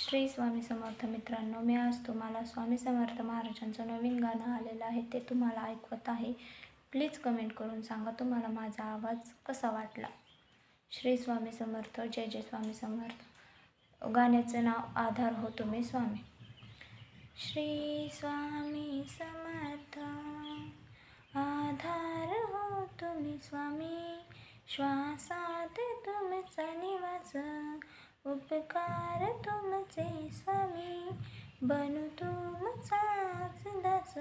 श्री स्वामी समर्थ मित्रांनो, मी आज तुम्हाला स्वामी समर्थ महाराजांचं नवीन गाणं आलेलं आहे, ते तुम्हाला ऐकवत आहे. प्लीज कमेंट करून सांगा तुम्हाला माझा आवाज कसा वाटला. श्री स्वामी समर्थ, जय जय स्वामी समर्थ. गाण्याचं नाव आधार हो तुम्ही स्वामी. श्री स्वामी समर्थ, आधार हो तुम्ही स्वामी, श्वासात तुमचा निवास, उपकार तुमचे स्वामी, बनू तुमचाच दास.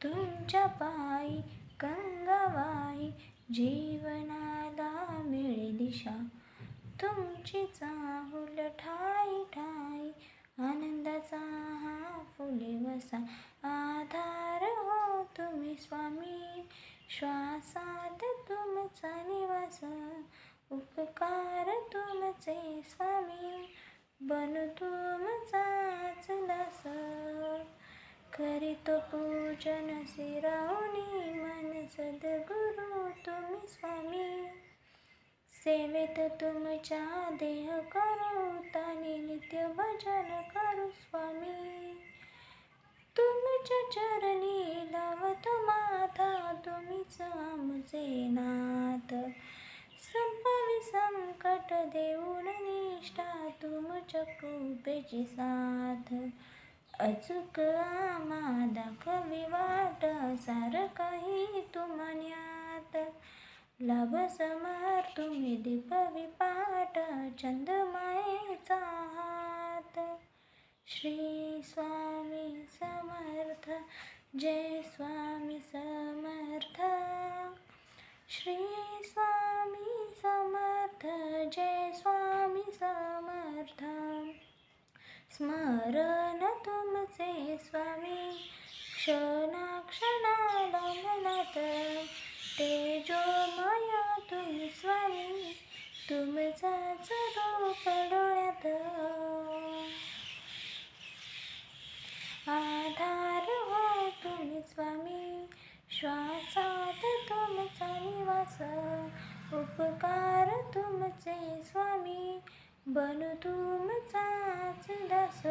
तुमच्या पायी गंगाबाई जीवनाला मिळे दिशा, तुमची चाहुल ठाई ठाई आनंदाचा हा फुले वसा. आधार हो तुम्ही स्वामी, श्वासात तुमचा निवास, उपकार तुमचे स्वामी, बनू तुमचाच दास. करीतो पूजन शिरावणी मन सद्गुरु तुम्ही स्वामी, सेवेत तुमच्या देह करू तानी नित्य भजन करू स्वामी. तुमच्या चरणी लावत माथा, तुम्हीच आमचे नाथ. संपावी संकट देऊन निष्ठा, तुमच्या कृपेची साथ. अचूक आम्हा दाखवी वाट, सार काही तुम्हान्यात. लाभ समर तुम्ही दीपवी पाट, चंदमायेचा हात. श्री स्वामी समर्थ, जय स्वामी समर्थ. श्री स्वामी समर्थ, जय स्वामी समर्थ. स्मरण तुमचे स्वामी, क्षणाक्षणाला मनात. तेजोमय तुम्ही स्वामी, तुमचाच रूप डोळ्यात. आधार हो तुम्ही स्वामी, श्वासात तुमचा निवास, उपकार तुमचे स्वामी, बनू तुमचाच दास.